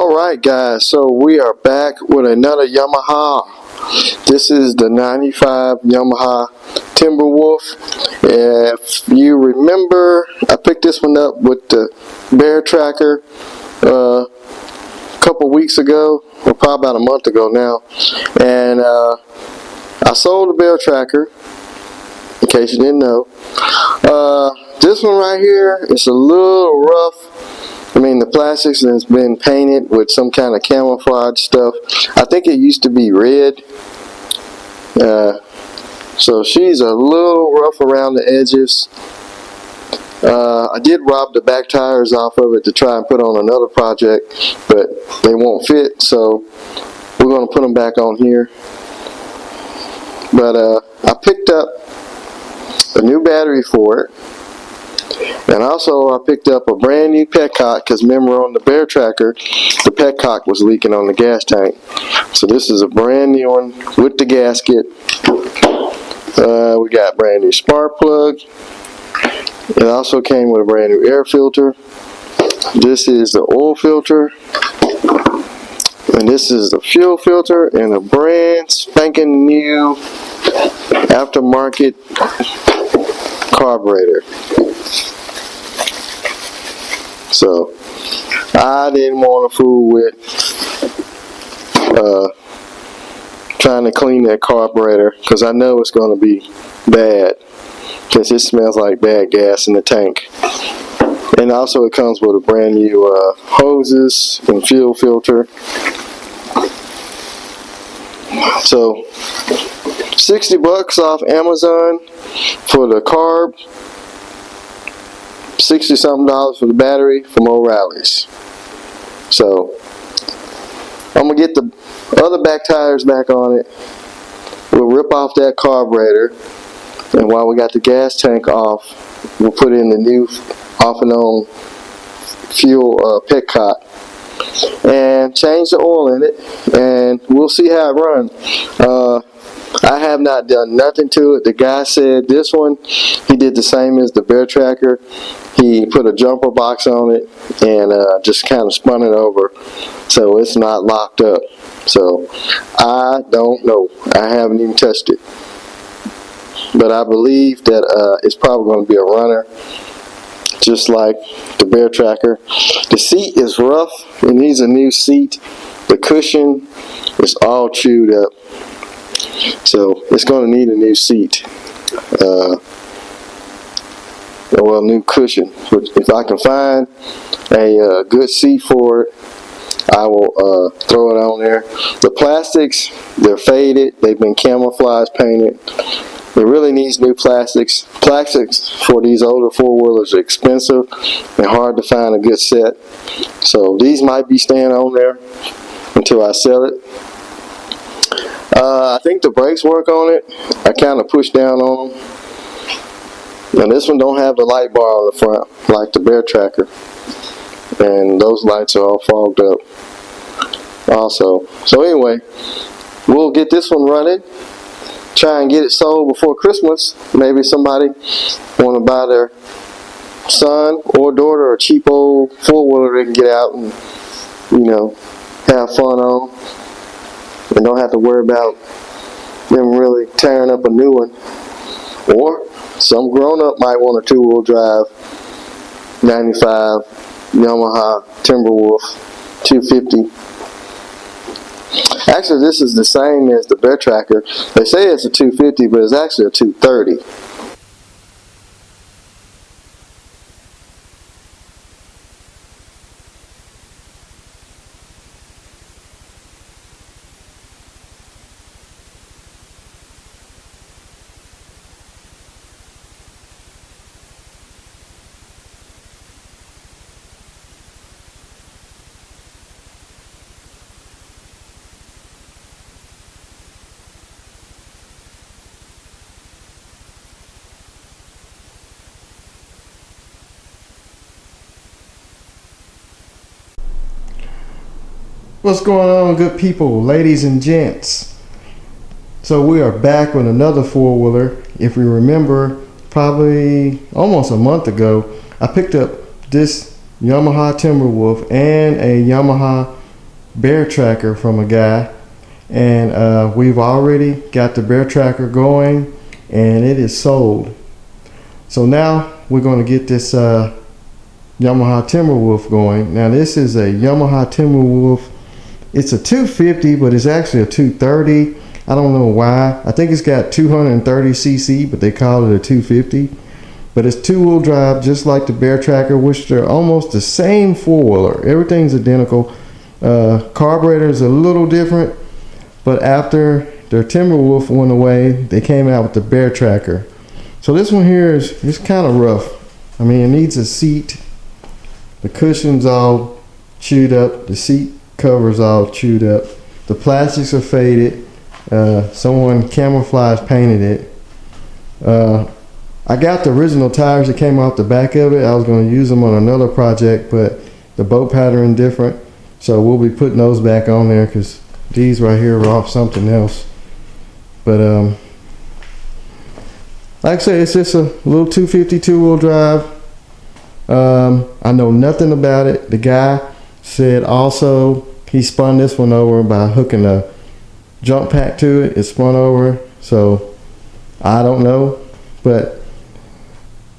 Alright guys, so we are back with another Yamaha. This is the 95 Yamaha Timberwolf. If you remember, I picked this one up with the bear tracker a couple weeks ago, or probably about a month ago now. And I sold the bear tracker, in case you didn't know. This one right here is a little rough. I mean, the plastics has been painted with some kind of camouflage stuff. I think it used to be red. So she's a little rough around the edges. I did rob the back tires off of it to try and put on another project, but they won't fit, so we're going to put them back on here. But I picked up a new battery for it. And also I picked up a brand new petcock, because remember on the bear tracker the petcock was leaking on the gas tank. So this is a brand new one with the gasket. We got brand new spark plug. It also came with a brand new air filter. This is the oil filter. And this is the fuel filter and a brand spanking new aftermarket carburetor. So I didn't want to fool with trying to clean that carburetor, because I know it's going to be bad, because it smells like bad gas in the tank. And also it comes with a brand new hoses and fuel filter. So $60 off Amazon for the carb, $60 something for the battery from O'Reilly's. So I'm gonna get the other back tires back on it. We'll rip off that carburetor, and while we got the gas tank off, we'll put in the new off and on fuel petcock and change the oil in it, and we'll see how it runs. I have not done nothing to it. The guy said this one, he did the same as the bear tracker. He put a jumper box on it and just kind of spun it over, so it's not locked up. So I don't know. I haven't even touched it, but I believe that it's probably going to be a runner, just like the bear tracker. The seat is rough. It needs a new seat. The cushion is all chewed up, so it's going to need a new seat. Well, new cushion. If I can find a good seat for it, I will throw it on there. The plastics, they're faded. They've been camouflage painted. It really needs new plastics. Plastics for these older four-wheelers are expensive and hard to find a good set. So these might be staying on there until I sell it. I think the brakes work on it. I kind of pushed down on them. Now this one don't have the light bar on the front like the bear tracker, and those lights are all fogged up also. So anyway, we'll get this one running, try and get it sold before Christmas. Maybe somebody want to buy their son or daughter a cheap old four-wheeler they can get out and, you know, have fun on, and don't have to worry about them really tearing up a new one. Or some grown-up might want a two-wheel drive 95 Yamaha Timberwolf 250. Actually, this is the same as the bear tracker. They say it's a 250, but it's actually a 230. What's going on, good people, ladies and gents? So we are back with another four-wheeler. If we remember, probably almost a month ago, I picked up this Yamaha Timberwolf and a Yamaha bear tracker from a guy, and we've already got the bear tracker going, and it is sold. So now we're going to get this Yamaha Timberwolf going. Now this is a Yamaha Timberwolf. It's a 250, but it's actually a 230. I don't know why. I think it's got 230 cc, but they call it a 250. But it's two-wheel drive, just like the bear tracker, which they're almost the same four-wheeler. Everything's identical. Carburetor is a little different, but after their Timberwolf went away, they came out with the bear tracker. So this one here is kind of rough. I mean, it needs a seat. The cushion's all chewed up. The seat cover's all chewed up. The plastics are faded. Someone camouflage painted it. I got the original tires that came off the back of it. I was going to use them on another project, but the bolt pattern different. So we'll be putting those back on there because these right here are off something else. But like I say, it's just a little 250 two-wheel drive. I know nothing about it. The guy said also he spun this one over by hooking a jump pack to it. It spun over, so I don't know. But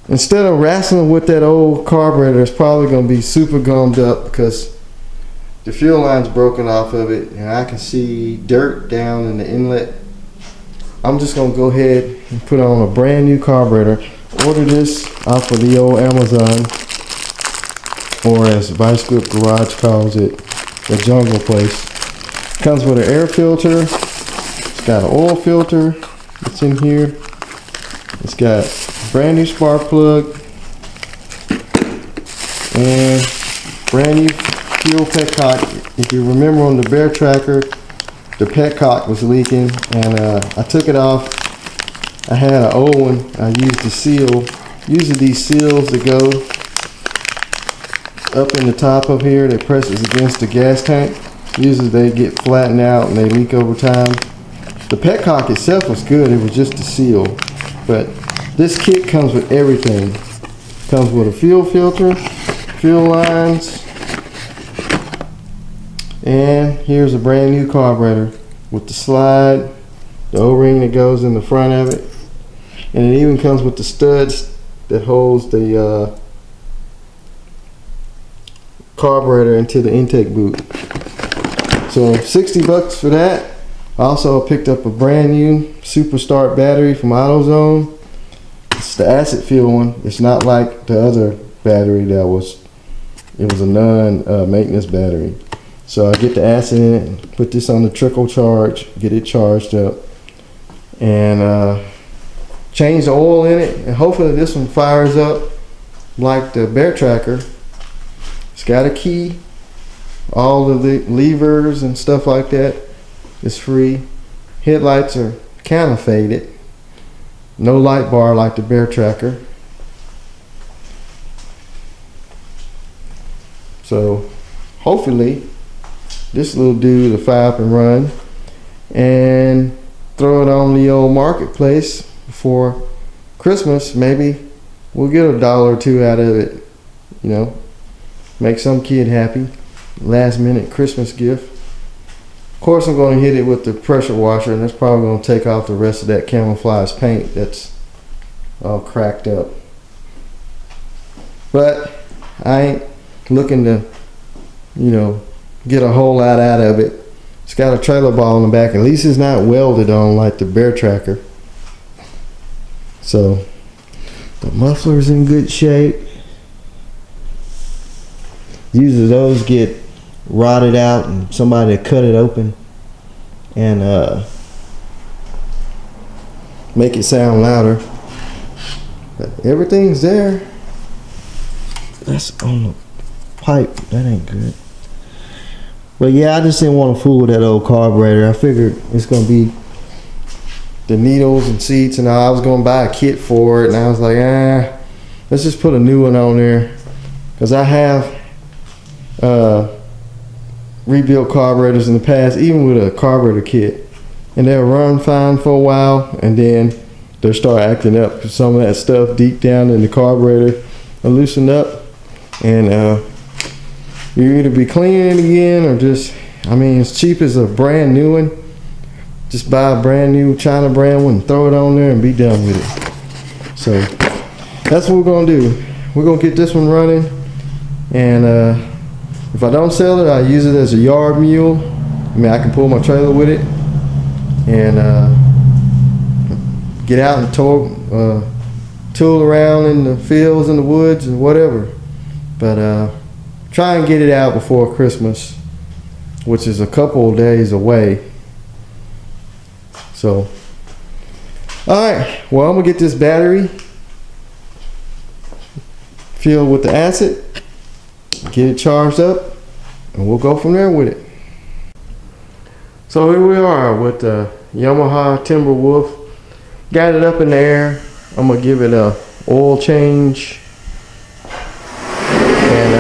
instead of wrestling with that old carburetor, it's probably going to be super gummed up because the fuel line's broken off of it, and I can see dirt down in the inlet. I'm just going to go ahead and put on a brand new carburetor. Order this off of the old Amazon, or as Vice Grip Garage calls it, the jungle place. Comes with an air filter. It's got an oil filter that's in here. It's got a brand new spark plug and brand new fuel petcock. If you remember on the bear tracker, the petcock was leaking, and I took it off. I had an old one. I used the seal. Usually these seals that go up in the top of here that presses against the gas tank, usually they get flattened out and they leak over time. The petcock itself was good. It was just the seal. But this kit comes with everything. Comes with a fuel filter, fuel lines, and here's a brand new carburetor with the slide, the O-ring that goes in the front of it, and it even comes with the studs that holds the carburetor into the intake boot. So $60 for that. I also picked up a brand new Super Start battery from AutoZone. It's the acid fuel one. It's not like the other battery that was, it was a non-maintenance battery. So I get the acid in it and put this on the trickle charge, get it charged up, and change the oil in it, and hopefully this one fires up like the bear tracker. It's got a key, all of the levers and stuff like that is free. Headlights are kind of faded. No light bar like the bear tracker. So hopefully this little dude will fire up and run, and throw it on the old marketplace before Christmas. Maybe we'll get $1 or $2 out of it, you know, make some kid happy. Last minute Christmas gift. Of course I'm going to hit it with the pressure washer, and that's probably going to take off the rest of that camouflage paint that's all cracked up. But I ain't looking to, you know, get a whole lot out of it. It's got a trailer ball in the back. At least it's not welded on like the bear tracker. So the muffler's in good shape. Usually those get rotted out and somebody cut it open and make it sound louder. But everything's there. That's on the pipe. That ain't good. But yeah, I just didn't want to fool with that old carburetor. I figured it's going to be the needles and seats, and I was going to buy a kit for it, and I was like, let's just put a new one on there. Because I have rebuilt carburetors in the past, even with a carburetor kit, and they'll run fine for a while, and then they'll start acting up because some of that stuff deep down in the carburetor will loosen up, and you either be cleaning it again or just I mean, it's cheap as a brand new one. Just buy a brand new China brand one, throw it on there, and be done with it. So that's what we're gonna do. We're gonna get this one running, and if I don't sell it, I use it as a yard mule. I mean, I can pull my trailer with it and get out and tool around in the fields and the woods and whatever. But try and get it out before Christmas, which is a couple of days away. So, alright, well, I'm gonna get this battery filled with the acid, get it charged up, and we'll go from there with it. So here we are with the Yamaha Timberwolf. Got it up in the air. I'm gonna give it a oil change, and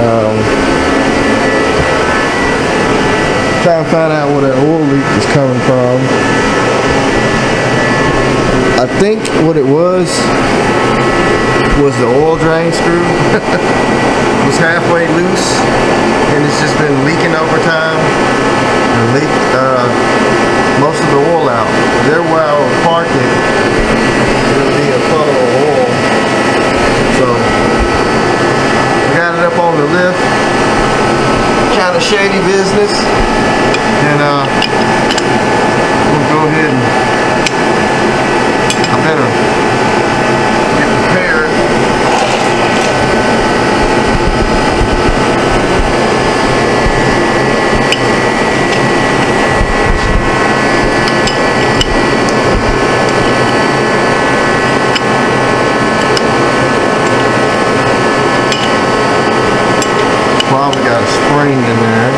try and find out where that oil leak is coming from. I think what it was the oil drain screw. It was halfway loose, and it's just been leaking over time and leaked most of the oil out. There where I was parking, there would be a puddle of oil. So I got it up on the lift. Kind of shady business, and we'll go ahead and I better get prepared. Probably got a spring in there.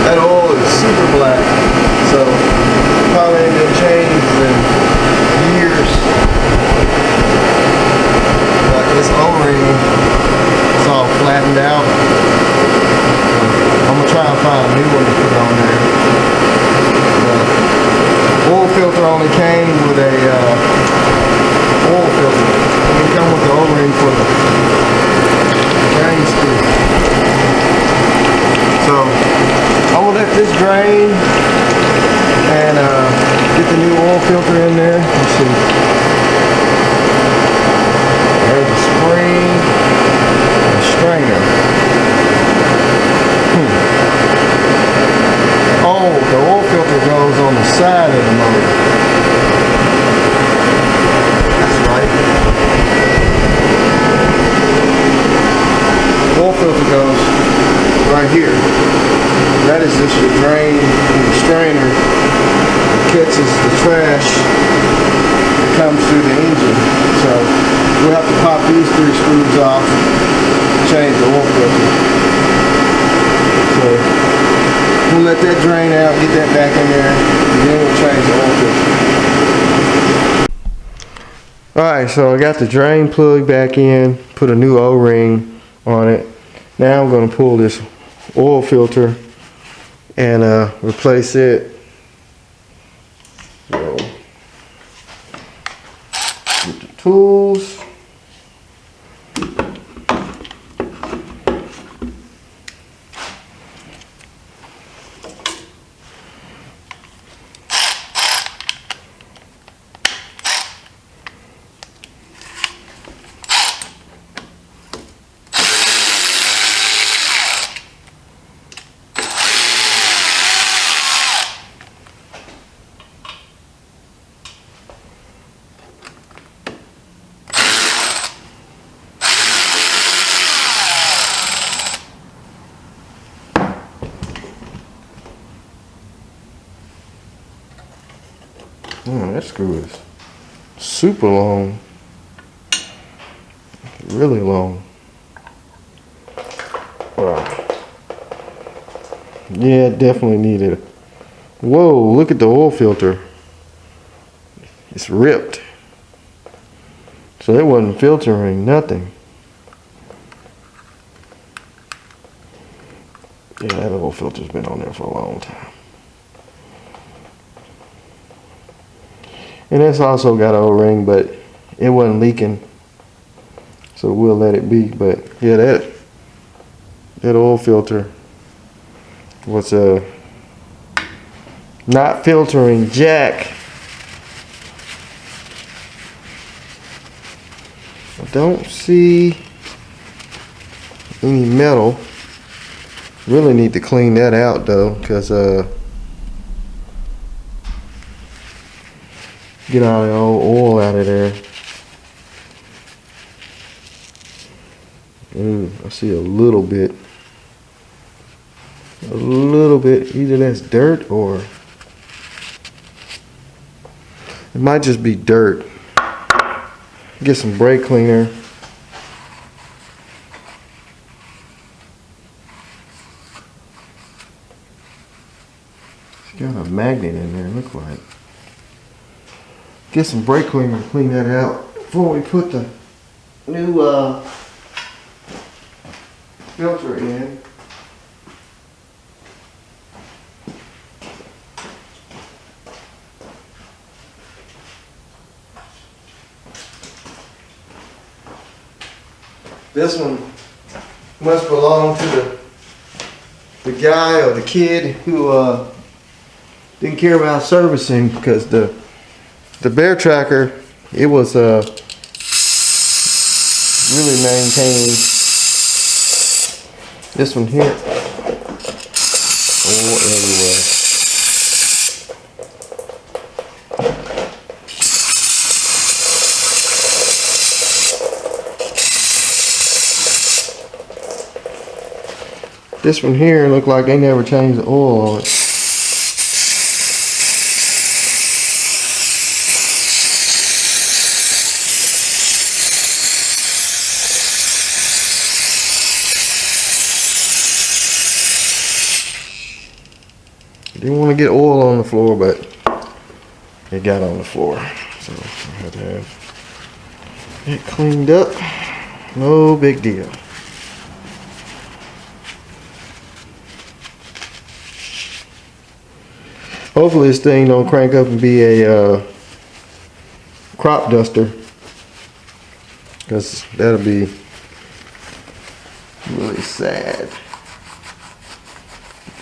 That oil is super black, so probably ain't gonna change in years. But this O-ring, it's all flattened out. I'm gonna try and find a new one to put on there. The oil filter only came with a oil filter. It didn't come with the O-ring for the drain screw. So I'm gonna let this drain and get the new oil filter in there. Let's see. There's a spring and a strainer. Oh, the oil filter goes on the side of the motor. That's right. Oil filter goes right here. That is just your drain and your strainer. It catches the trash that comes through the engine. So we'll have to pop these 3 screws off, change the oil filter. So we'll let that drain out, get that back in there, and then we'll change the oil filter. Alright, so I got the drain plug back in, put a new O-ring on it. Now I'm going to pull this oil filter and replace it. So, get the tools. That screw is super long, really long. Yeah, it definitely needed. Whoa, look at the oil filter. It's ripped. So it wasn't filtering nothing. Yeah, that oil filter's been on there for a long time. And it's also got an O-ring, but it wasn't leaking. So we'll let it be. But yeah, that oil filter was not filtering jack. I don't see any metal. Really need to clean that out though, because get all the old oil out of there. I see a little bit. Either that's dirt or it might just be dirt. Get some brake cleaner. It's got a magnet in there, look like. Get some brake cleaner to clean that out before we put the new filter in. This one must belong to the guy or the kid who didn't care about servicing, because the bear tracker, it was really maintained. This one here, oil everywhere. This one here looked like they never changed the oil on it. Didn't want to get oil on the floor, but it got on the floor. So I had to have it cleaned up. No big deal. Hopefully this thing don't crank up and be a crop duster, because that'll be really sad.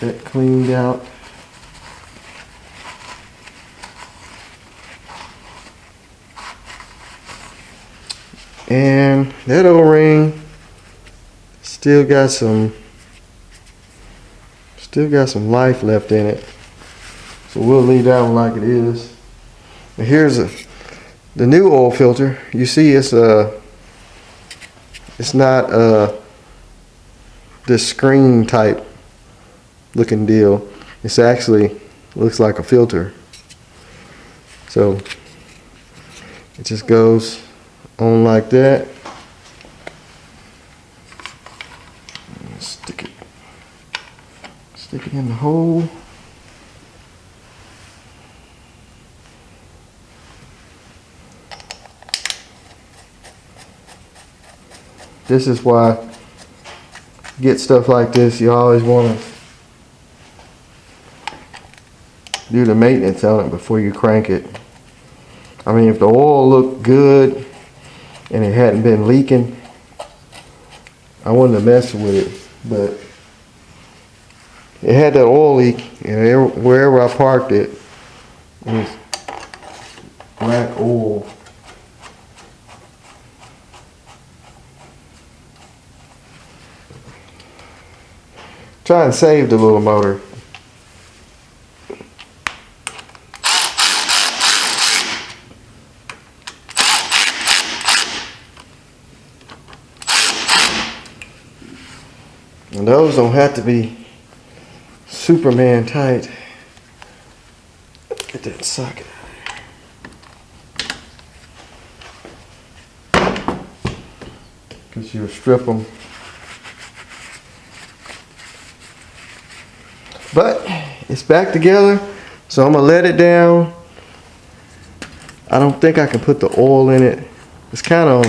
Get that cleaned out. And that O-ring still got some life left in it. So we'll leave that one like it is. And here's the new oil filter. You see it's not this screen type looking deal. It's actually looks like a filter. So it just goes on like that. Stick it in the hole. This is why you get stuff like this, you always want to do the maintenance on it before you crank it. I mean, if the oil looked good and it hadn't been leaking, I wouldn't have messed with it. But it had that oil leak, and wherever I parked it, it was black oil. Try and save the little motor. And those don't have to be Superman tight. Get that socket out of here. Because you'll strip them. But it's back together, so I'm gonna let it down. I don't think I can put the oil in it. It's kind of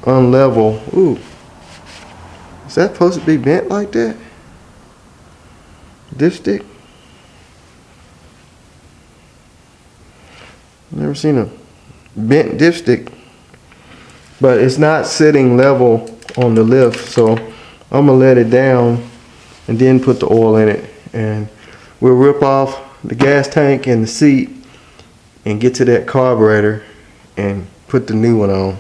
unlevel. Ooh, is that supposed to be bent like that? Dipstick? Never seen a bent dipstick, but it's not sitting level on the lift, so I'm gonna let it down and then put the oil in it, and we'll rip off the gas tank and the seat and get to that carburetor and put the new one on.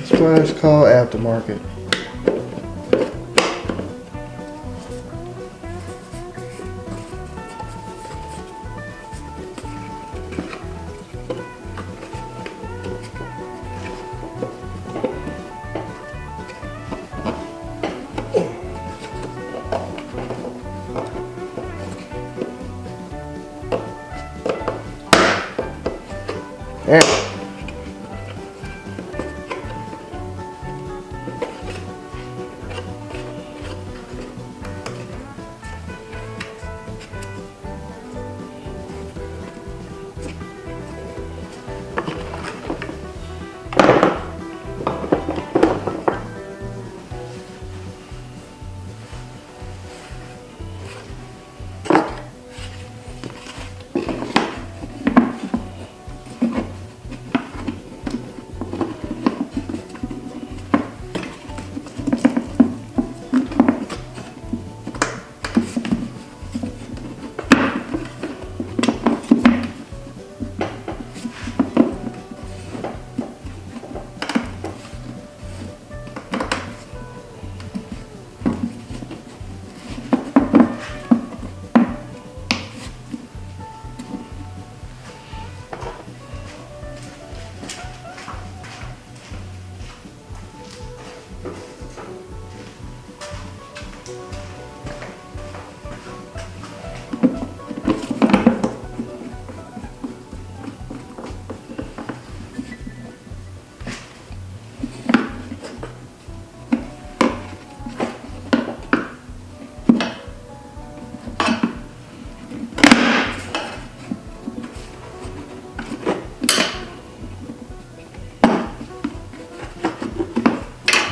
That's why it's called aftermarket. There.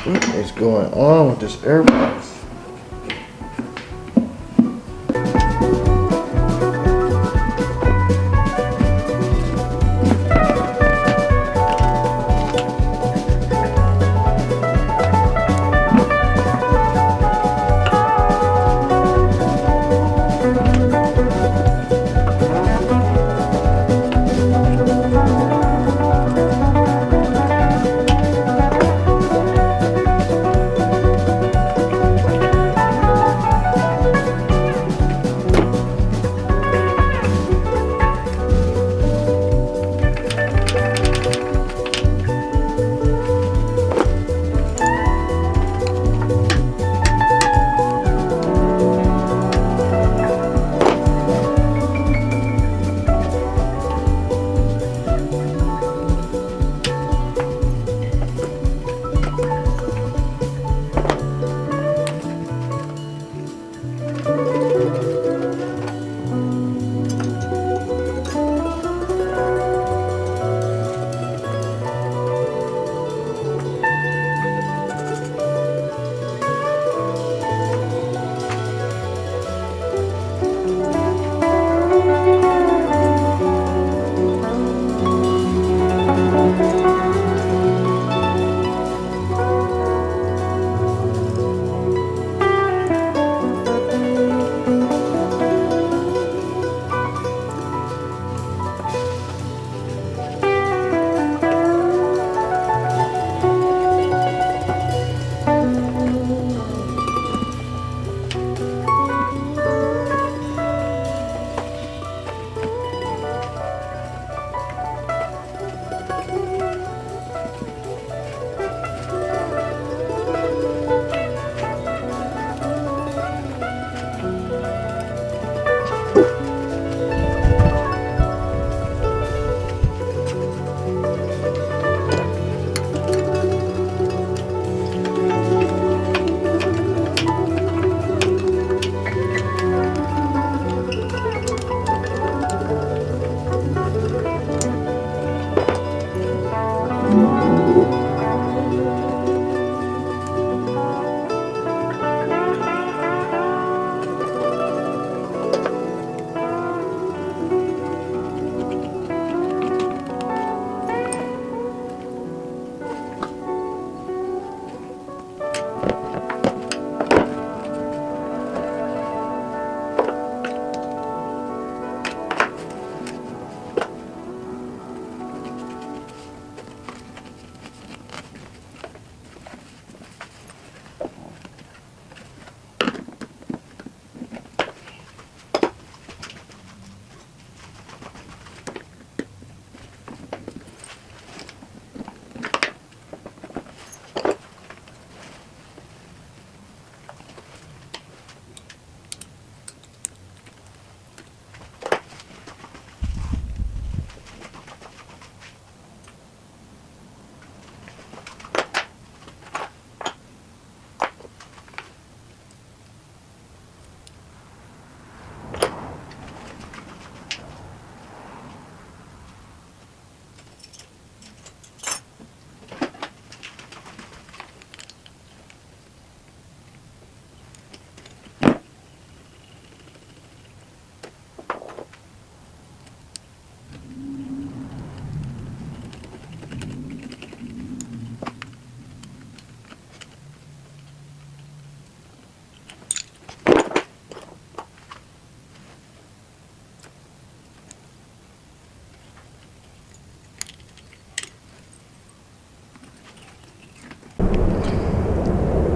What is going on with this airbox?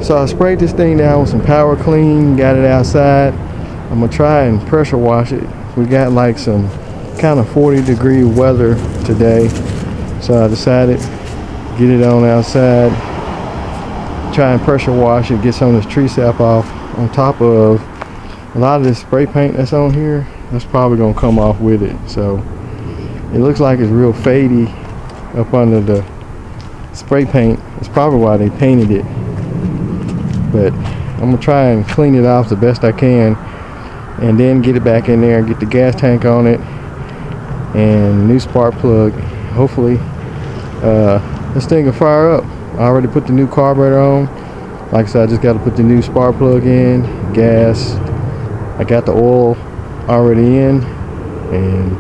So I sprayed this thing down with some power clean, got it outside. I'm gonna try and pressure wash it. We got like some kind of 40-degree weather today, so I decided to get it on outside, try and pressure wash it, get some of this tree sap off. On top of a lot of this spray paint that's on here, that's probably gonna come off with it. So it looks like it's real fadey up under the spray paint. It's probably why they painted it. But I'm gonna try and clean it off the best I can, and then get it back in there and get the gas tank on it and new spark plug. Hopefully this thing will fire up. I already put the new carburetor on. Like I said, I just got to put the new spark plug in, gas. I got the oil already in, and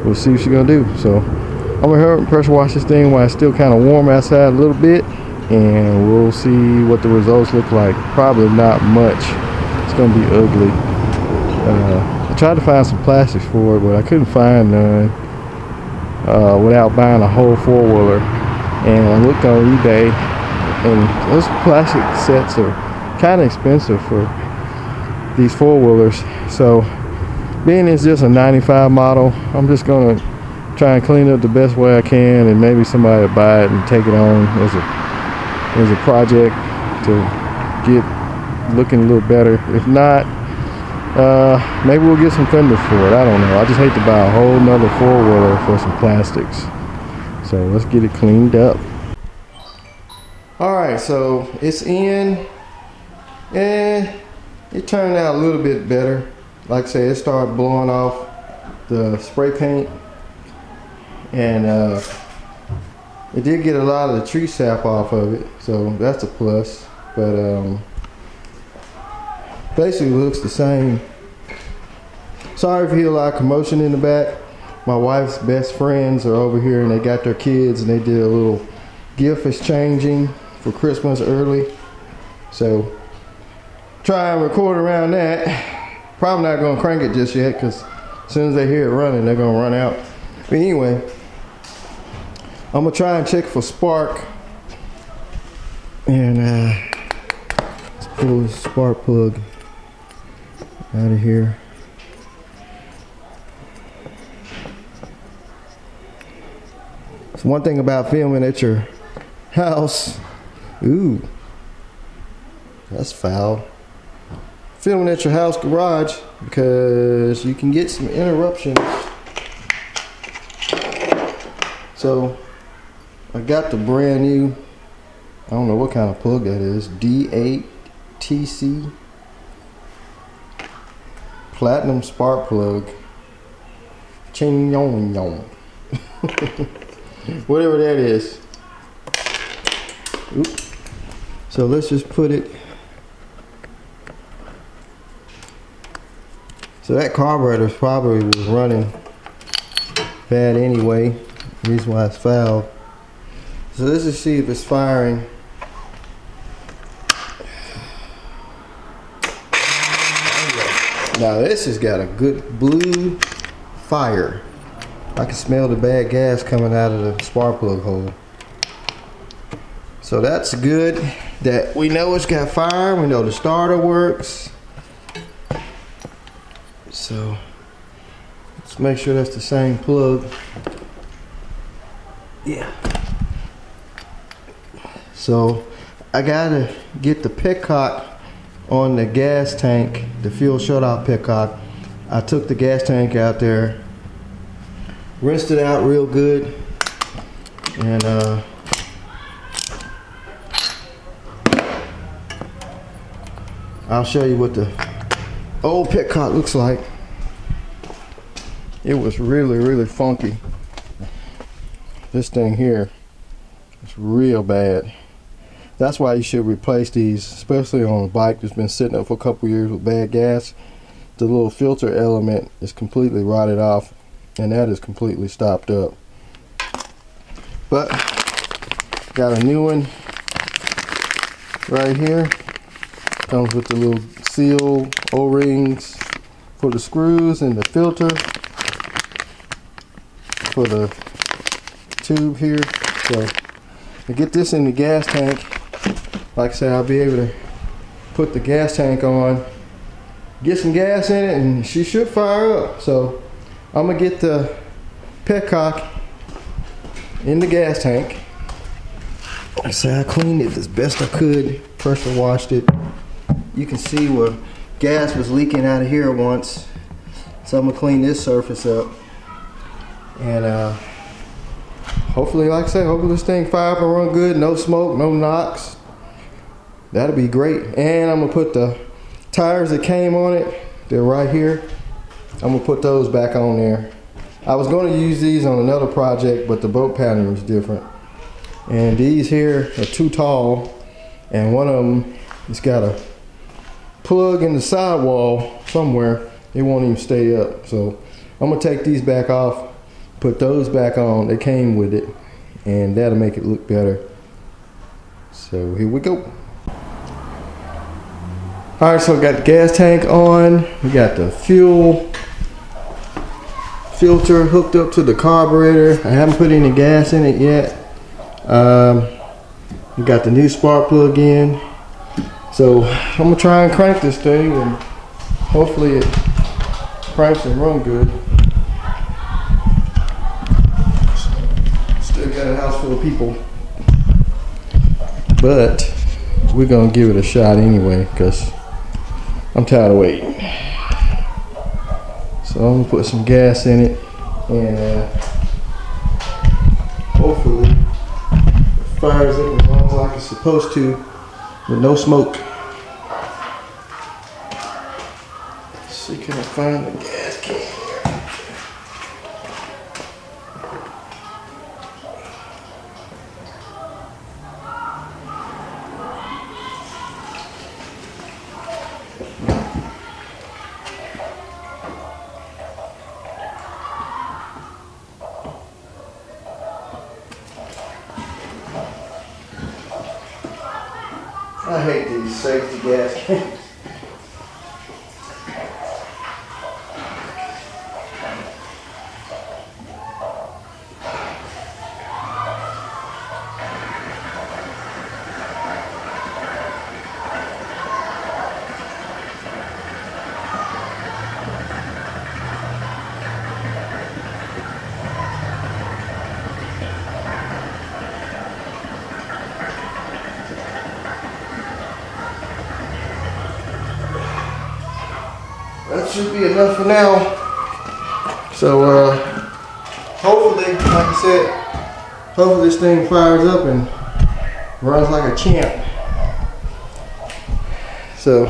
we'll see what she's gonna do. So I'm gonna hurry and pressure wash this thing while it's still kind of warm outside a little bit, and we'll see what the results look like. Probably not much. It's gonna be ugly. I tried to find some plastics for it, but I couldn't find none without buying a whole four-wheeler. And I looked on eBay, and those plastic sets are kind of expensive for these four-wheelers. So being it's just a 95 model, I'm just gonna try and clean it up the best way I can, and maybe somebody will buy it and take it on as a project to get looking a little better. If not, maybe we'll get some fenders for it. I don't know. I just hate to buy a whole nother four-wheeler for some plastics. So let's get it cleaned up. Alright, so it's in, and it turned out a little bit better. Like I said, it started blowing off the spray paint, and it did get a lot of the tree sap off of it, so that's a plus. But basically looks the same. Sorry if you hear a lot of commotion in the back. My wife's best friends are over here, and they got their kids, and they did a little gift exchanging for Christmas early. So try and record around that. Probably not gonna crank it just yet, because as soon as they hear it running, they're gonna run out. But anyway, I'm gonna try and check for spark, and let's pull this spark plug out of here. So one thing about filming at your house, ooh, that's foul. Filming at your house garage, because you can get some interruptions. So I got the brand new, I don't know what kind of plug that is, D8TC platinum spark plug. Ching yong yong. Whatever that is. Oop. So let's just put it. So that carburetor probably was running bad anyway. Reason why it's fouled. So let's just see if it's firing. Now this has got a good blue fire. I can smell the bad gas coming out of the spark plug hole. So that's good that we know it's got fire. We know the starter works. So let's make sure that's the same plug. Yeah. So I gotta get the petcock on the gas tank, the fuel shutoff petcock. I took the gas tank out there, rinsed it out real good, and I'll show you what the old petcock looks like. It was really funky. This thing here is real bad. That's why you should replace these, especially on a bike that's been sitting up for a couple years with bad gas. The little filter element is completely rotted off, and that is completely stopped up. But got a new one right here. Comes with the little seal O-rings for the screws and the filter for the tube here. So to get this in the gas tank, like I said, I'll be able to put the gas tank on, get some gas in it, and she should fire up. So I'm gonna get the petcock in the gas tank. Like I said, I cleaned it as best I could, pressure washed it. You can see where gas was leaking out of here once. So I'm gonna clean this surface up. And hopefully, like I said, hopefully this thing fire up and run good. No smoke, no knocks. That'll be great. And I'm gonna put the tires that came on it, they're right here. I'm gonna put those back on there. I was gonna use these on another project, but the boat pattern was different. And these here are too tall, and one of them has got a plug in the sidewall somewhere. It won't even stay up. So I'm gonna take these back off, put those back on. They came with it, and that'll make it look better. So here we go. All right, so we got the gas tank on. We got the fuel filter hooked up to the carburetor. I haven't put any gas in it yet. We got the new spark plug in. So I'm gonna try and crank this thing, and hopefully it cranks and run good. Still got a house full of people, but we're gonna give it a shot anyway because I'm tired of waiting. So I'm gonna put some gas in it, and hopefully it fires up as long as like it's supposed to with no smoke. Let's see, can I find the gas can here? I hate these safety gas cans. That should be enough for now. So hopefully, like I said, hopefully this thing fires up and runs like a champ. So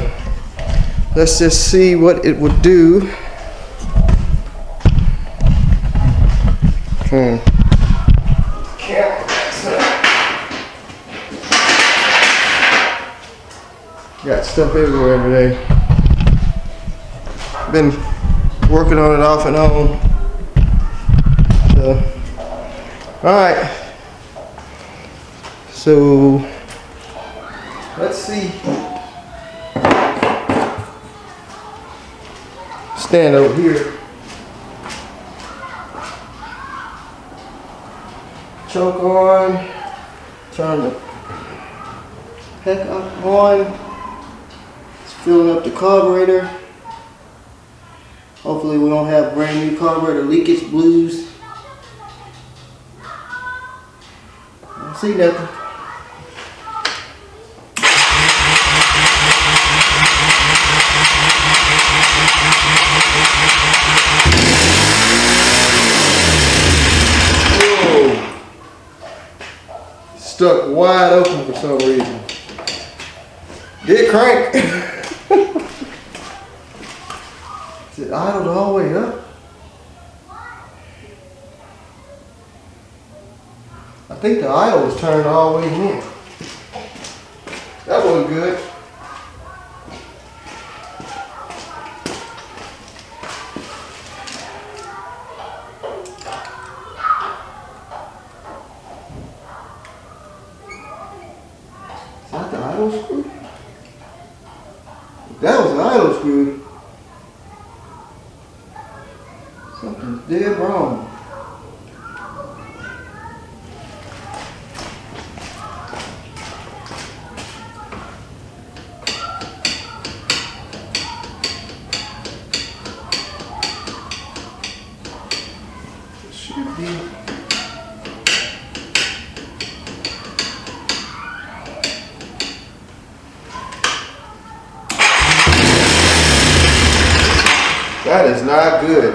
let's just see what it would do. Got stuff everywhere today. Been working on it off and on. So, all right. So let's see. Stand over here. Choke on. Turn the heck up on. It's filling up the carburetor. Hopefully we don't have brand new carburetor leakage blues. I don't see nothing. Whoa. Stuck wide open for some reason. Did crank. Is it idled all the way up? I think the idle was turned all the way in. That wasn't good. Is that the idle screw? That was the idle screw. Something's dead wrong. It should be. That is not good.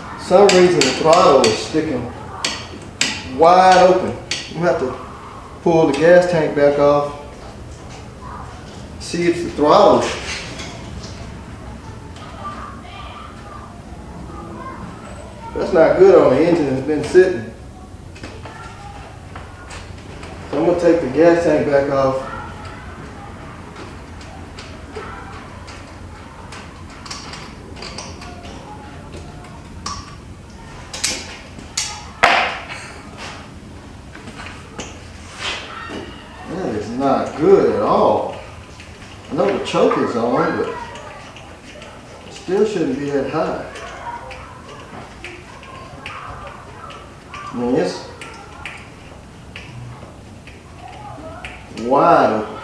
For some reason the throttle is sticking wide open. I'm gonna have to pull the gas tank back off. See if the throttle. That's not good on the engine that's been sitting. I'm gonna take the gas tank back off. That is not good at all. I know the choke is on, but it still shouldn't be that high. I mean, it's wide open.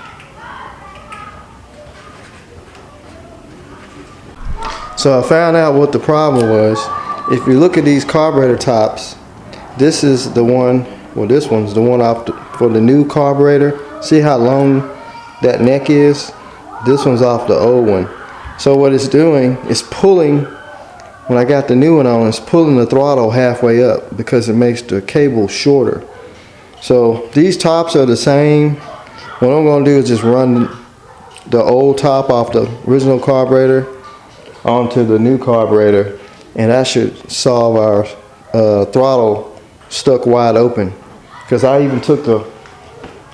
So I found out what the problem was. If you look at these carburetor tops, this is the one, well, this one's the one for the new carburetor. See how long that neck is? This one's off the old one. So what it's doing is pulling, when I got the new one on, it's pulling the throttle halfway up because it makes the cable shorter. So these tops are the same. What I'm going to do is just run the old top off the original carburetor onto the new carburetor, and that should solve our throttle stuck wide open. Because I even took the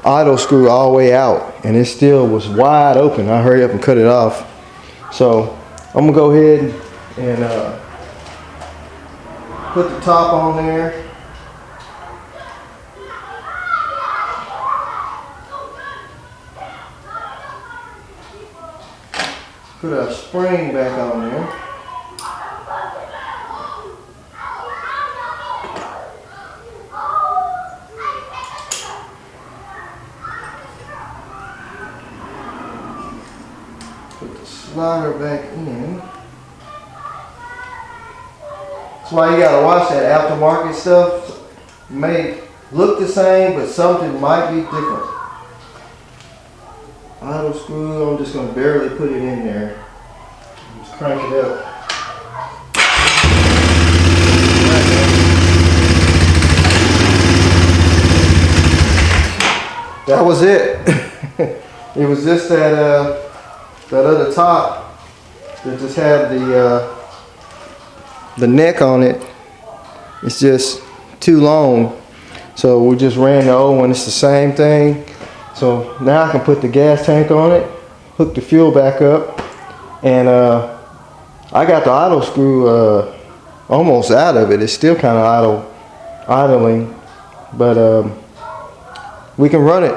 idle screw all the way out and it still was wide open. I hurried up and cut it off. So I'm gonna go ahead and put the top on there. Put a spring back on there. Put the slider back in. That's why you gotta watch that aftermarket stuff. It may look the same, but something might be different. Idle screw, I'm just going to barely put it in there. Just crank it up. That was it. It was just that other top that just had the neck on it. It's just too long. So we just ran the old one. It's the same thing. So now I can put the gas tank on it, hook the fuel back up, and I got the idle screw almost out of it. It's still kind of idling, but we can run it.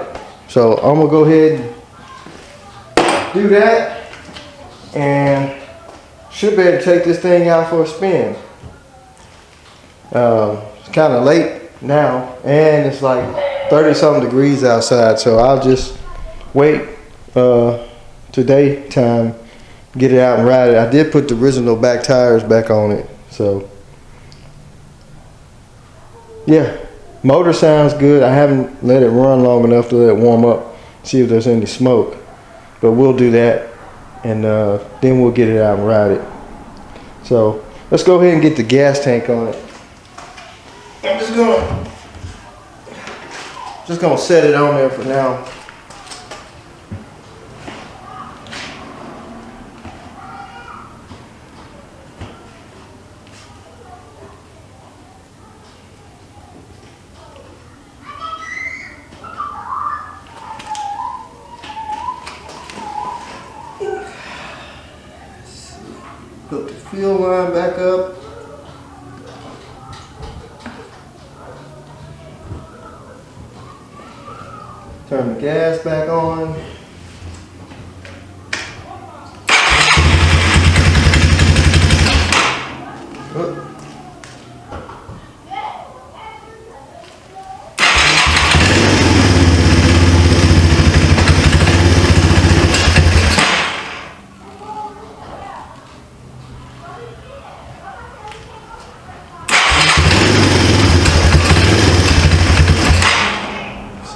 So I'm gonna go ahead and do that, and should be able to take this thing out for a spin. It's kind of late now, and it's like 30-something degrees outside, so I'll just wait to daytime, get it out and ride it. I did put the original back tires back on it, so yeah, motor sounds good. I haven't let it run long enough to let it warm up, see if there's any smoke, but we'll do that, and then we'll get it out and ride it. So let's go ahead and get the gas tank on it. I'm just gonna set it on there for now. Hook the fuel line back up. Turn the gas back on. Oop.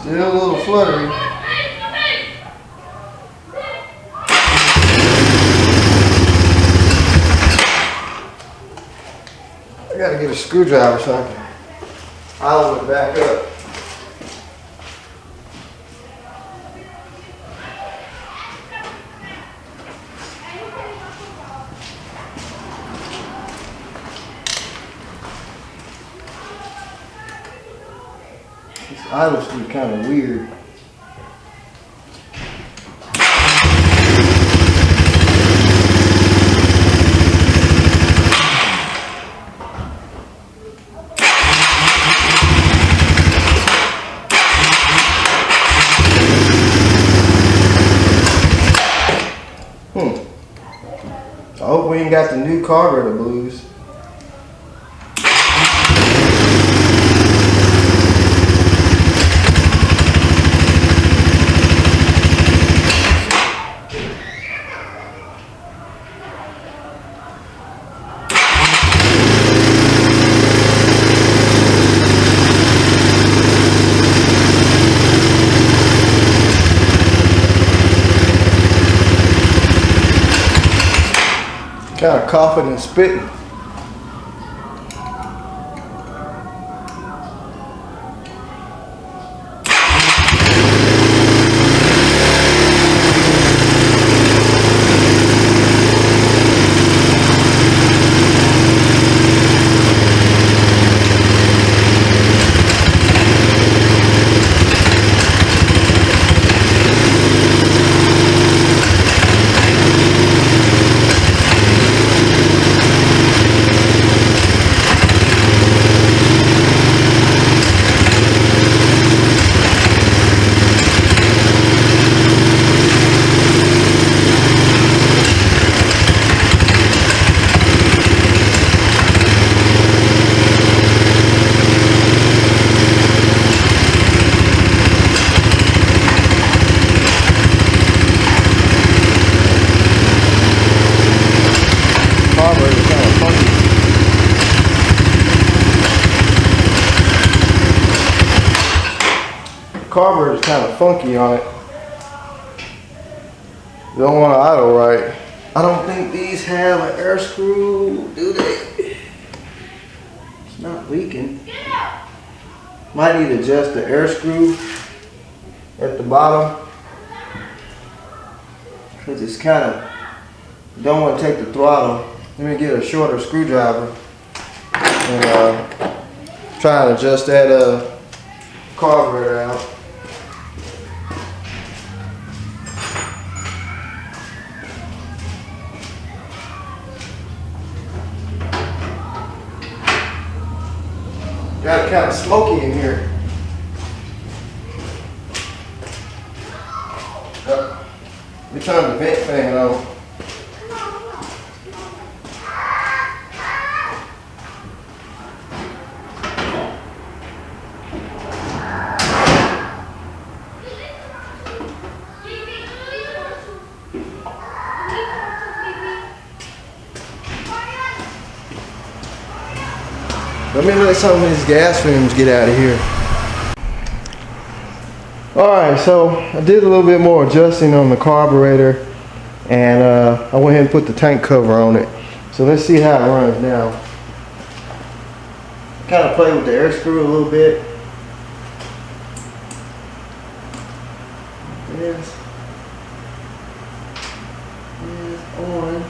Still a little fluttery. I gotta get a screwdriver so I can idle it back up. This idle screw kind of weird. I hope we ain't got the new carburetor blues. Kind of coughing and spitting. Carburetor's kind of funky on it. You don't want to idle right. I don't think these have an air screw, do they? It's not leaking. Might need to adjust the air screw at the bottom, because it's kind of, don't want to take the throttle. Let me get a shorter screwdriver and try and adjust that carburetor out. Got it kind of smoky in here. Let me turn the vent fan on. Let me let some of these gas fumes get out of here. Alright, so I did a little bit more adjusting on the carburetor, and I went ahead and put the tank cover on it. So let's see how it runs now. Kind of play with the air screw a little bit. Yes. On.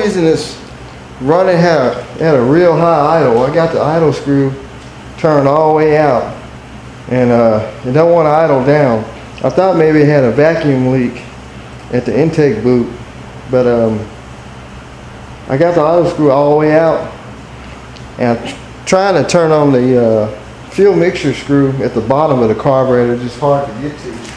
reason it's running had a real high idle. I got the idle screw turned all the way out, and it don't want to idle down. I thought maybe it had a vacuum leak at the intake boot, but I got the idle screw all the way out, and I'm trying to turn on the fuel mixture screw at the bottom of the carburetor. It's just hard to get to.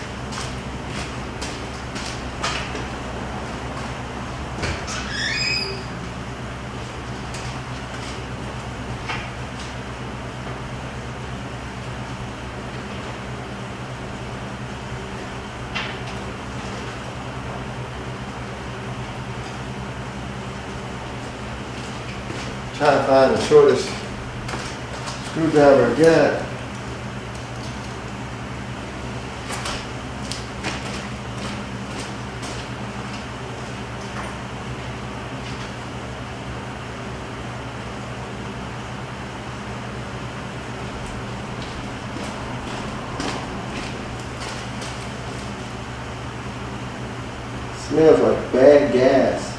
Trying to find the shortest screwdriver I got. Smells like bad gas.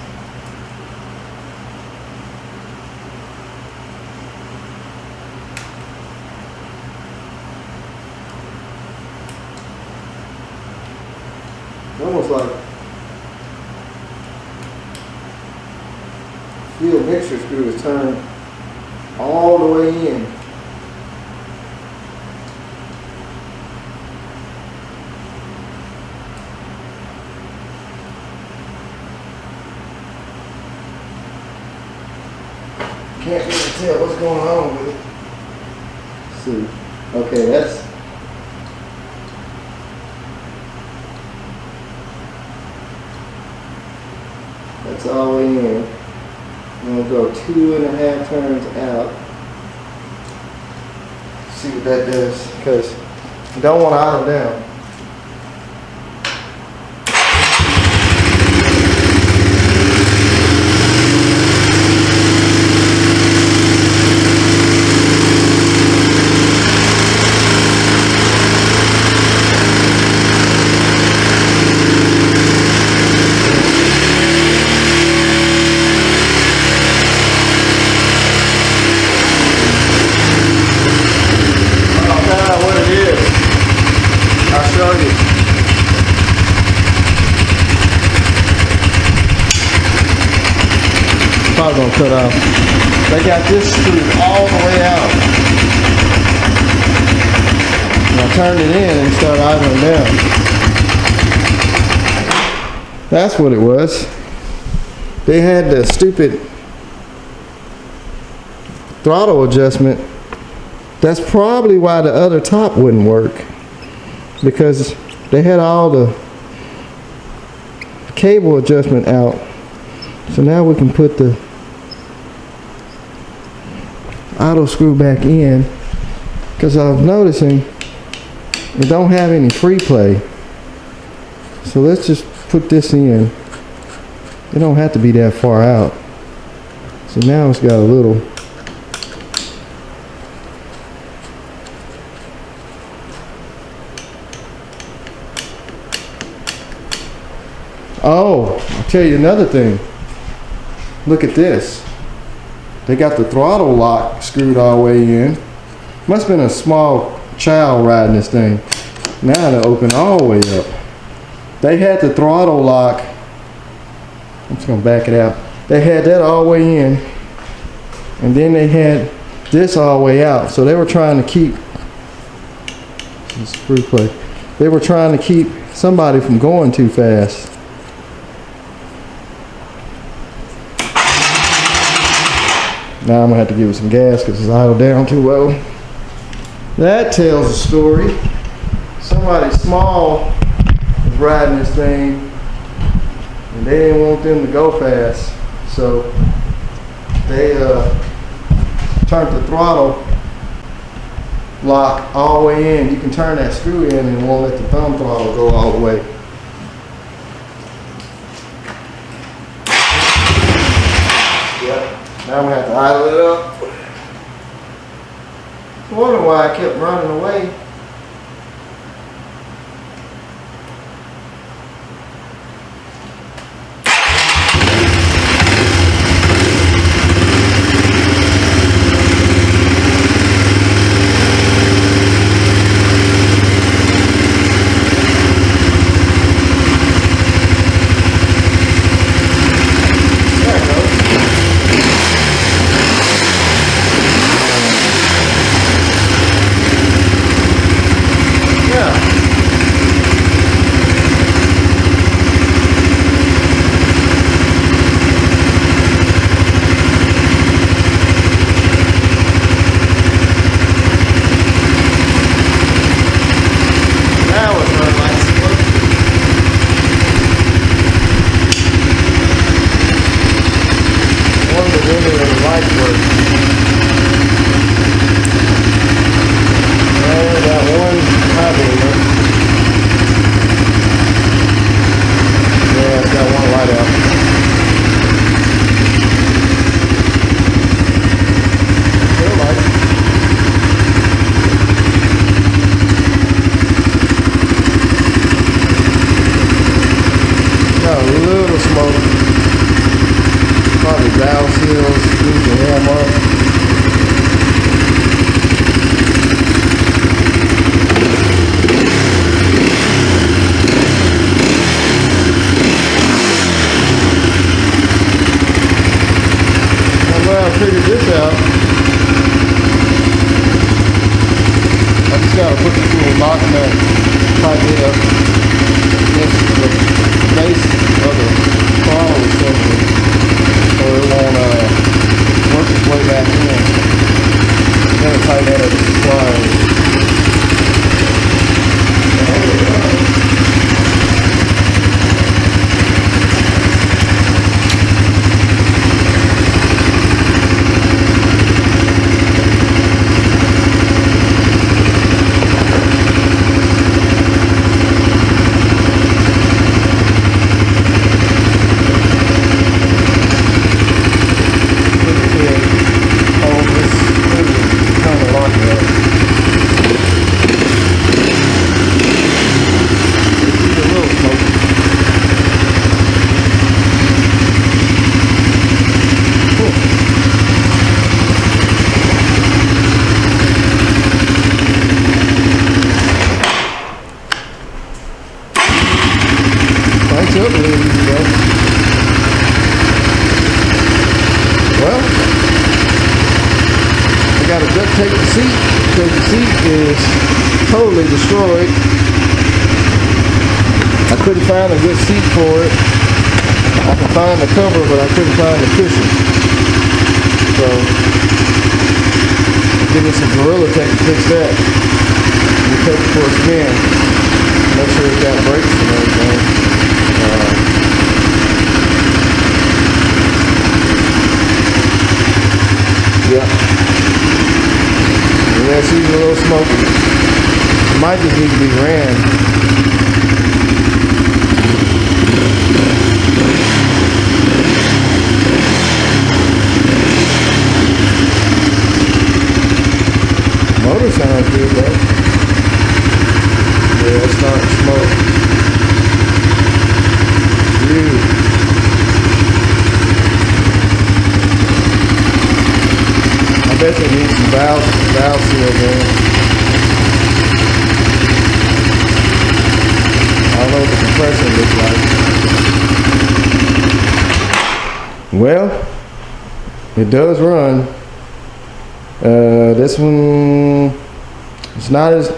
Almost like fuel mixture screw is turned all the way in. Can't really tell what's going on with it. Let's see. Okay, that's all the way in. I'm going to go 2.5 turns out. See what that does, because you don't want to idle down. Probably gonna cut off. They got this screwed all the way out. And I turned it in and started idling down. That's what it was. They had the stupid throttle adjustment. That's probably why the other top wouldn't work, because they had all the cable adjustment out. So now we can put the idle screw back in, because I was noticing it don't have any free play. So let's just put this in. It don't have to be that far out. So now it's got a little. Oh, I'll tell you another thing. Look at this. They got the throttle lock screwed all the way in. Must have been a small child riding this thing. Now they're open all the way up. They had the throttle lock. I'm just gonna back it out. They had that all the way in, and then they had this all the way out. So they were trying to keep this screw plate. They were trying to keep somebody from going too fast. Now I'm gonna have to give it some gas because it's idled down too low. That tells a story. Somebody small was riding this thing and they didn't want them to go fast. So they turned the throttle lock all the way in. You can turn that screw in and it won't let the thumb throttle go all the way. Now I'm going to have to idle it up. I wonder why I kept running away. put this little lock nut right here against the base of the throttle assembly, so it won't work its way back in. Then tighten that up with the pliers. Well, I got to duct tape the seat because the seat is totally destroyed. I couldn't find a good seat for it. I could find the cover, but I couldn't find the cushion. So, give me some Gorilla Tape to fix that. We take it for a spin. Make sure it's got brakes and everything. Yeah. Yeah, she's a little smoky. It might just need to be ran. Motor sounds good though. Yeah, it's starting to smoke. Beautiful. I bet they need some valve seals in. I don't know what the compressor looks like. Well, it does run. This one, it's not as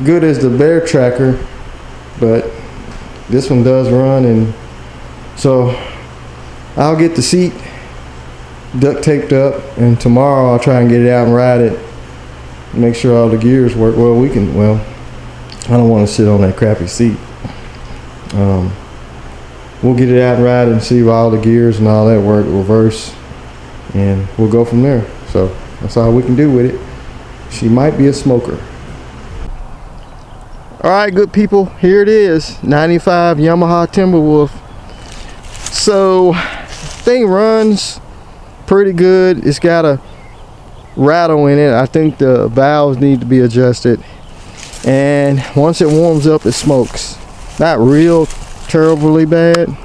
good as the Bear Tracker, but this one does run, and so I'll get the seat duct taped up, and tomorrow I'll try and get it out and ride it, make sure all the gears work. Well, I don't want to sit on that crappy seat. We'll get it out and ride it and see if all the gears and all that work, reverse, and we'll go from there. So that's all we can do with it. She might be a smoker. All right, good people, here it is, 95 Yamaha Timberwolf. So thing runs pretty good. It's got a rattle in it. I think the valves need to be adjusted, and once it warms up it smokes. Not real terribly bad.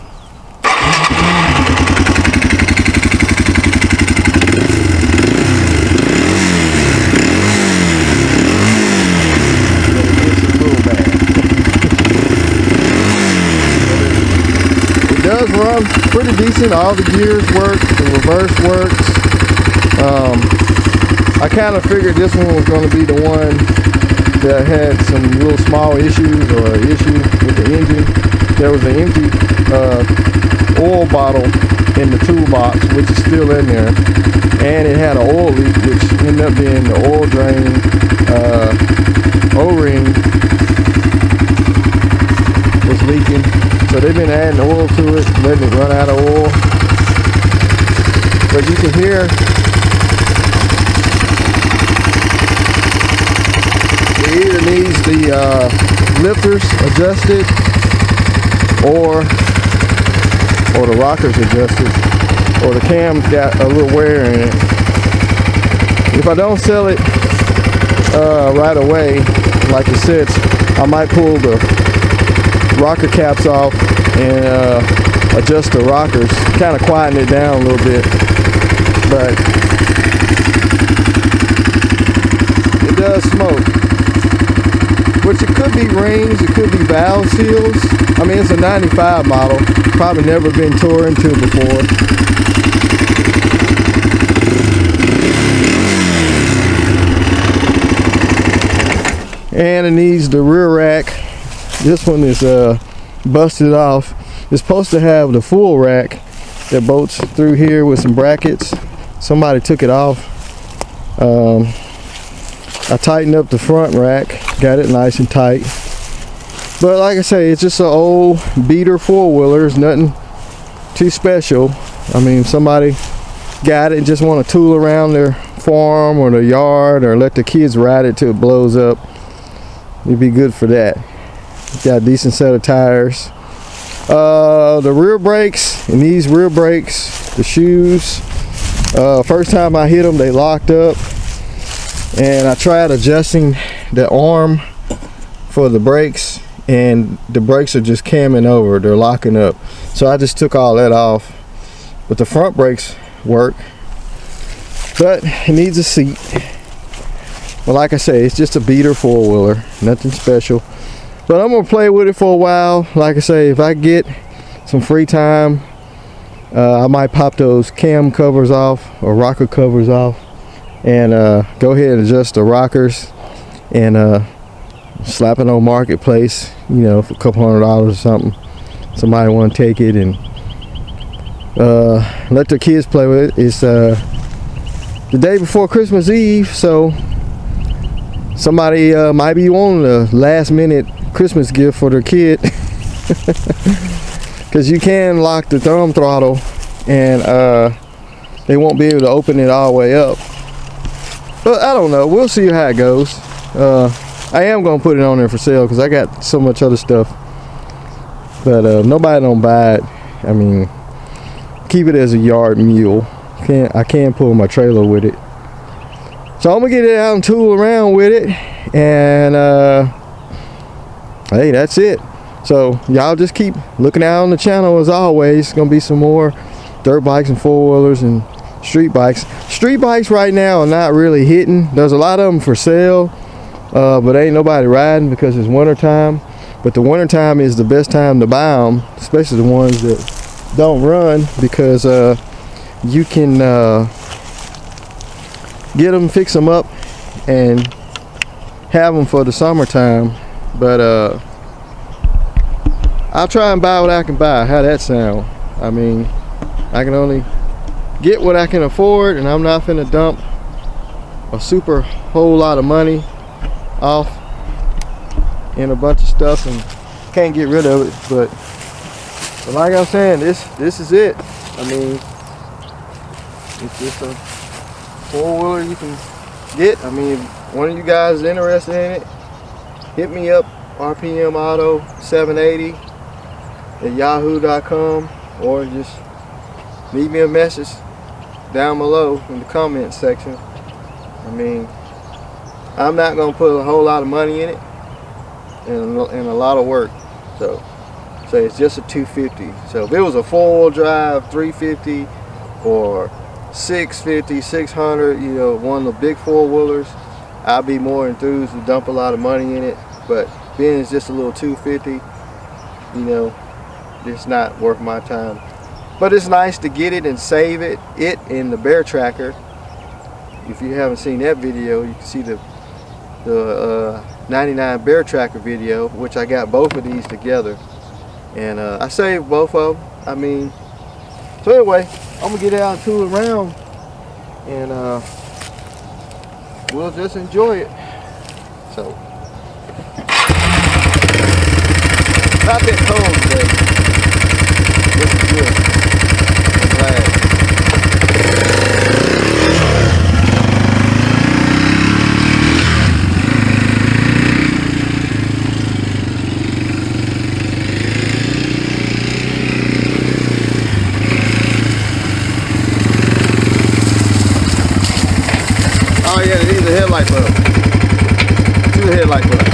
It does run pretty decent. All the gears work, the reverse works. I kind of figured this one was going to be the one that had some real small issues, or an issue with the engine. There was an empty oil bottle in the toolbox, which is still in there, and it had an oil leak, which ended up being the oil drain O-ring was leaking. So they've been adding oil to it, letting it run out of oil. But you can hear it either needs the lifters adjusted or the rockers adjusted, or the cam's got a little wear in it. If I don't sell it right away, like it sits, I might pull the rocker caps off and adjust the rockers, kind of quieten it down a little bit. But it does smoke, which it could be rings, it could be valve seals. I mean, it's a 95 model, probably never been tore into before. And it needs the rear rack. This one is busted off. It's supposed to have the full rack that bolts through here with some brackets. Somebody took it off. I tightened up the front rack, got it nice and tight. But like I say, it's just an old beater four-wheeler. It's nothing too special. I mean, somebody got it and just want to tool around their farm or their yard, or let the kids ride it till it blows up. It'd be good for that. Got a decent set of tires. The rear brakes, and these rear brakes, the shoes, first time I hit them, they locked up, and I tried adjusting the arm for the brakes, and the brakes are just camming over, they're locking up. So I just took all that off, but the front brakes work, but it needs a seat. But like I say, it's just a beater four-wheeler, nothing special. But I'm gonna play with it for a while. Like I say, if I get some free time, I might pop those cam covers off, or rocker covers off, and go ahead and adjust the rockers, and slap it on Marketplace, you know, for a couple $100 or something. Somebody want to take it and let the kids play with it. It's the day before Christmas Eve, so somebody might be wanting a last minute Christmas gift for their kid, because you can lock the thumb throttle and they won't be able to open it all the way up. But I don't know, we'll see how it goes. I am gonna put it on there for sale because I got so much other stuff, but nobody don't buy it. I mean, keep it as a yard mule. I can pull my trailer with it. So I'm gonna get it out and tool around with it, and hey, that's it. So y'all just keep looking out on the channel as always. Gonna be some more dirt bikes and four-wheelers and street bikes. Street bikes right now are not really hitting. There's a lot of them for sale, but ain't nobody riding because it's winter time. But the winter time is the best time to buy them, especially the ones that don't run, because you can get them, fix them up, and have them for the summertime. But I'll try and buy what I can buy. How that sound? I mean, I can only get what I can afford, and I'm not finna dump a super whole lot of money off in a bunch of stuff and can't get rid of it. But like I was saying, this is it. I mean, it's just a four-wheeler you can get. I mean, if one of you guys is interested in it, hit me up, RPM Auto 780 at yahoo.com, or just leave me a message down below in the comments section. I mean, I'm not gonna put a whole lot of money in it and a lot of work. So it's just a 250. So if it was a four-wheel drive 350 or 650, 600, you know, one of the big four-wheelers, I'd be more enthused to dump a lot of money in it. But being it's just a little 250, you know, it's not worth my time. But it's nice to get it and save it in the bear tracker. If you haven't seen that video, you can see the 99 bear tracker video, which I got both of these together, and I saved both of them. I mean, so anyway, I'm gonna get out and tool around, and we'll just enjoy it. So not that cold today. This is good. I'm glad. Oh yeah, it needs a headlight bulb. Two headlight bulbs.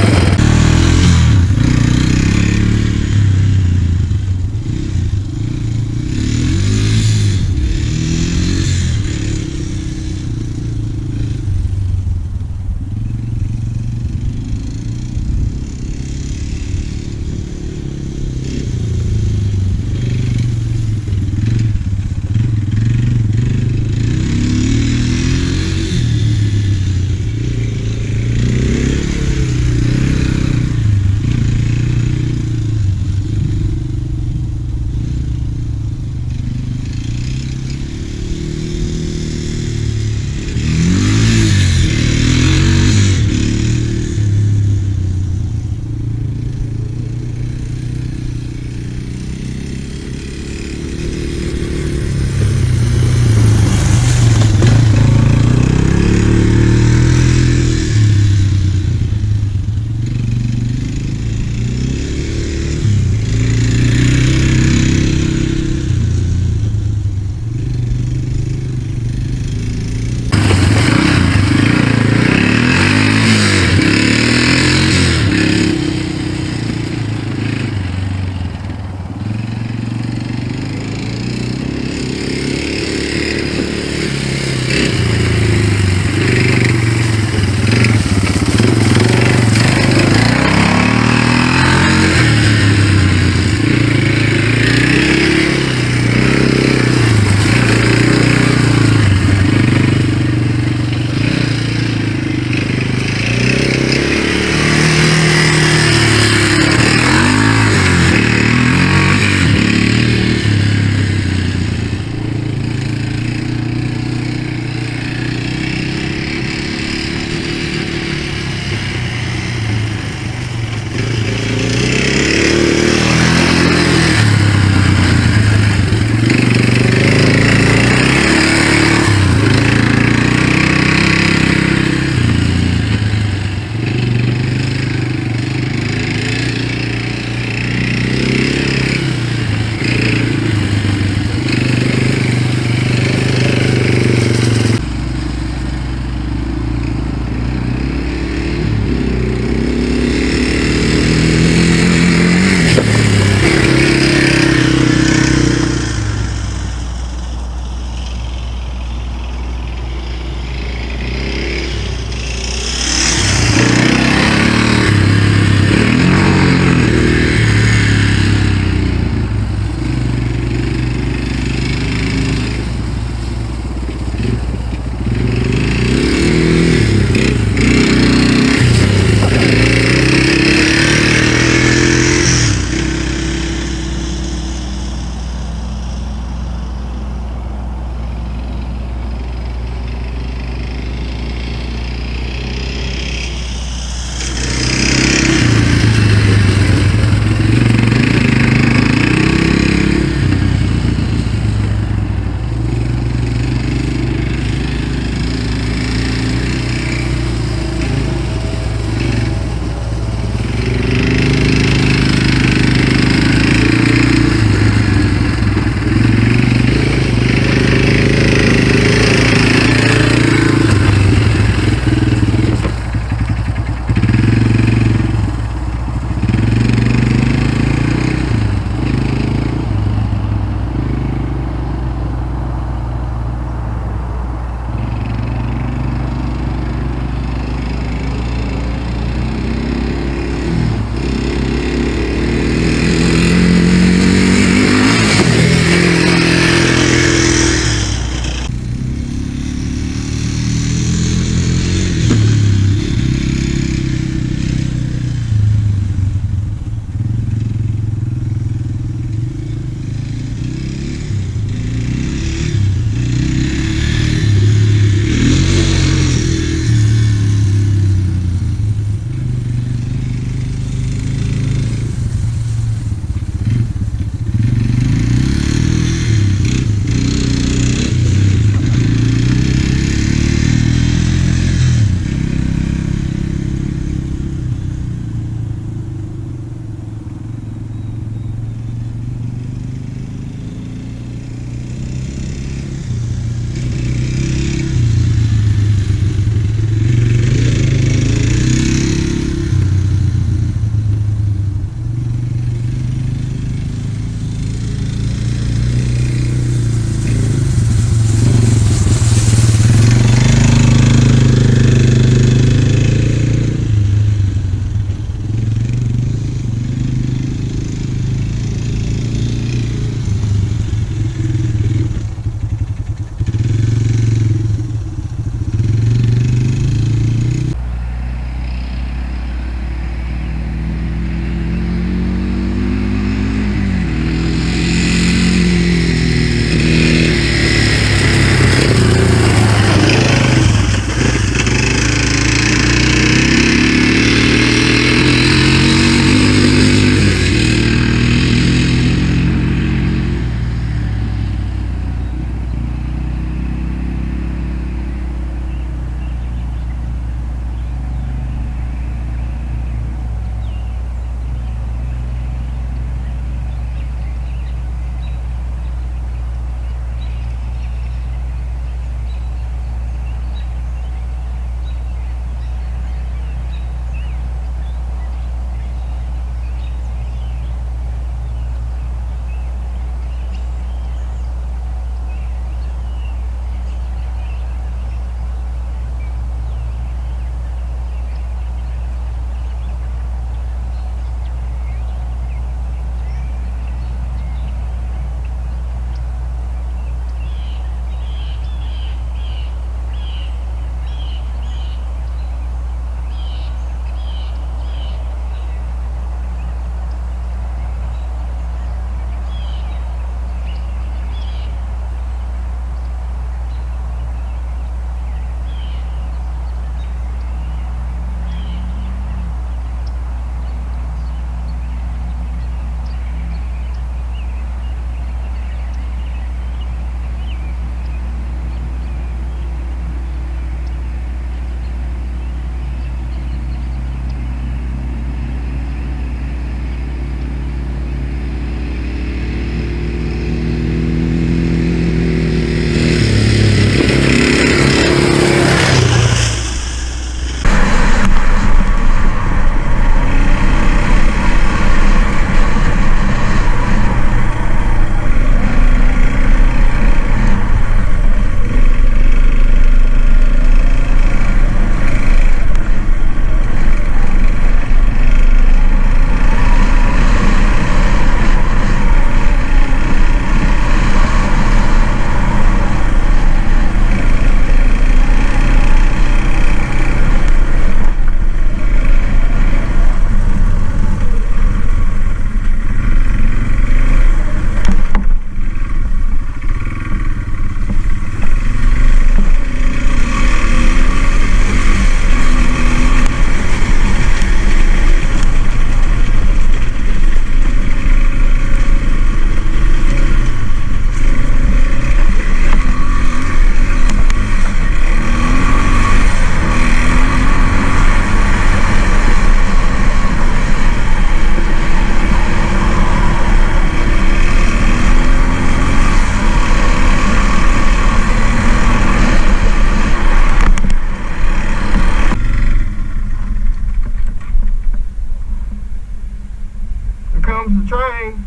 comes the train.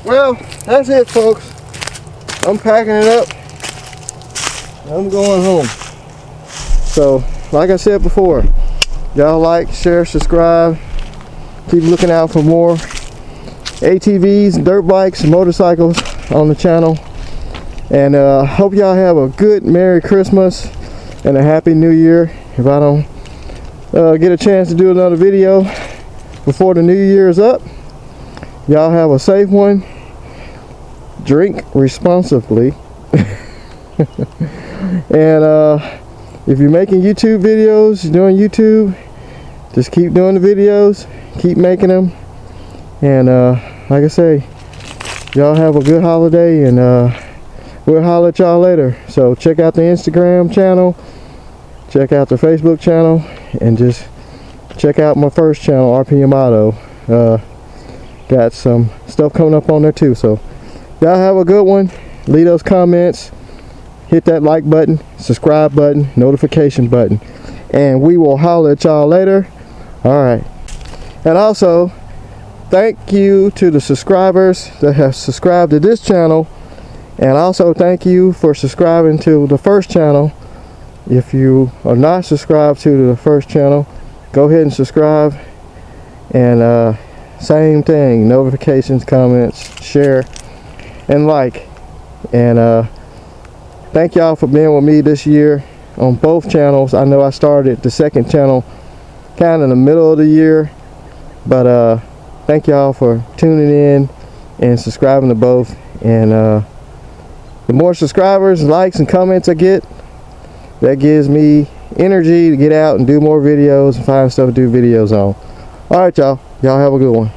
Well, that's it, folks. I'm packing it up. I'm going home. So, like I said before, y'all like, share, subscribe. Keep looking out for more ATVs, dirt bikes, and motorcycles on the channel. And hope y'all have a good Merry Christmas and a Happy New Year. If I don't get a chance to do another video before the New Year is up, y'all have a safe one. Drink responsibly. And if you're making YouTube videos, you're doing YouTube, just keep doing the videos, keep making them. And like I say, y'all have a good holiday, and we'll holler at y'all later. So check out the Instagram channel, check out the Facebook channel, and just check out my first channel, RPM Auto. Got some stuff coming up on there too. So y'all have a good one. Leave those comments, hit that like button, subscribe button, notification button, and we will holler at y'all later. All right. And also, thank you to the subscribers that have subscribed to this channel, and also thank you for subscribing to the first channel. If you are not subscribed to the first channel, go ahead and subscribe. And same thing, notifications, comments, share, and like. And thank y'all for being with me this year on both channels. I know I started the second channel kind of in the middle of the year, but thank y'all for tuning in and subscribing to both. And the more subscribers, likes, and comments I get, that gives me energy to get out and do more videos and find stuff to do videos on. Alright, y'all have a good one.